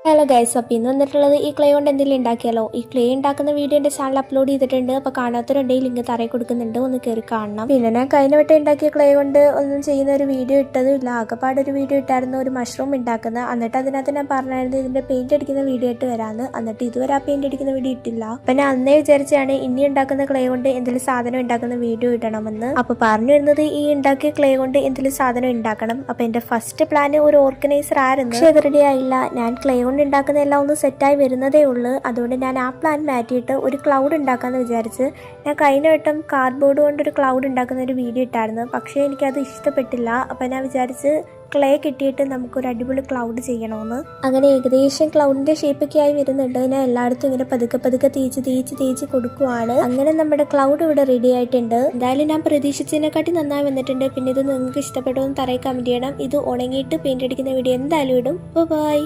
Hello guys, അപ്പോൾ ഇന്ന് വന്നിട്ടുള്ളത് ഈ ക്ലേ കൊണ്ട് എന്തെങ്കിലും ഉണ്ടാക്കിയാലോ. ഈ ക്ലേ ഉണ്ടാക്കുന്ന വീഡിയോ എൻ്റെ ചാനൽ അപ്ലോഡ് ചെയ്തിട്ടുണ്ട്. അപ്പോൾ കാണാത്തവരുണ്ടെങ്കിൽ ലിങ്ക് തറയിൽ കൊടുക്കുന്നുണ്ട്, ഒന്ന് കയറി കാണണം. പിന്നെ ഞാൻ കഴിഞ്ഞ വട്ടം ഉണ്ടാക്കിയ ക്ലേ കൊണ്ട് ഒന്നും ചെയ്യുന്ന ഒരു വീഡിയോ ഇട്ടതുമില്ല. ആകെപ്പാടൊരു വീഡിയോ ഇട്ടായിരുന്നു, ഒരു മഷ്റൂം ഉണ്ടാക്കുന്നത്. എന്നിട്ട് അതിനകത്ത് ഞാൻ പറഞ്ഞായിരുന്നു ഇതിൻ്റെ പെയിന്റ് അടിക്കുന്ന വീഡിയോ ഇട്ട് വരാമെന്ന്. എന്നിട്ട് ഇതുവരെ ആ പെയിന്റ് അടിക്കുന്ന വീഡിയോ ഇട്ടില്ല. അപ്പം ഞാൻ അന്നേ വിചാരിച്ചാണ് ഇനി ഉണ്ടാക്കുന്ന ക്ലേ കൊണ്ട് എന്തെങ്കിലും സാധനം ഉണ്ടാക്കുന്ന വീഡിയോ ഇടണമെന്ന്. അപ്പോൾ പറഞ്ഞു വരുന്നത് ഈ ഉണ്ടാക്കിയ ക്ലേ കൊണ്ട് എന്തെങ്കിലും സാധനം ഉണ്ടാക്കണം. അപ്പോൾ എൻ്റെ ഫസ്റ്റ് പ്ലാൻ ഒരു ഓർഗനൈസർ ആയിരുന്നു. പക്ഷേ അത് റെഡി ആയില്ല. ഞാൻ ക്ലേ ഉണ്ടാക്കുന്ന എല്ലാം ഒന്ന് സെറ്റായി വരുന്നതേ ഉള്ളൂ. അതുകൊണ്ട് ഞാൻ ആ പ്ലാൻ മാറ്റിയിട്ട് ഒരു ക്ലൗഡ് ഉണ്ടാക്കാമെന്ന് വിചാരിച്ച് ഞാൻ കഴിഞ്ഞ വട്ടം കാർഡ്ബോർഡ് കൊണ്ടൊരു ക്ലൗഡ് ഉണ്ടാക്കുന്ന ഒരു വീഡിയോ ഇട്ടായിരുന്നു. പക്ഷേ എനിക്കത് ഇഷ്ടപ്പെട്ടില്ല. അപ്പം ഞാൻ വിചാരിച്ച് ക്ലേ കിട്ടിയിട്ട് നമുക്കൊരു അടിപൊളി ക്ലൗഡ് ചെയ്യണമെന്ന്. അങ്ങനെ ഏകദേശം ക്ലൗഡിൻ്റെ ഷേപ്പൊക്കെ ആയി വരുന്നുണ്ട്. ഞാൻ എല്ലായിടത്തും ഇങ്ങനെ പതുക്കെ തേച്ച് കൊടുക്കുവാണ്. അങ്ങനെ നമ്മുടെ ക്ലൗഡ് ഇവിടെ റെഡി ആയിട്ടുണ്ട്. എന്തായാലും ഞാൻ പ്രതീക്ഷിച്ചതിനെക്കാട്ടി നന്നായി വന്നിട്ടുണ്ട്. പിന്നെ ഇത് നിങ്ങൾക്ക് ഇഷ്ടപ്പെട്ടു എന്ന് തറയിൽ കമൻറ്റ് ചെയ്യണം. ഇത് ഉണങ്ങിയിട്ട് പെയിന്റ് അടിക്കുന്ന വീഡിയോ എന്തായാലും ഇടും. ബൈ.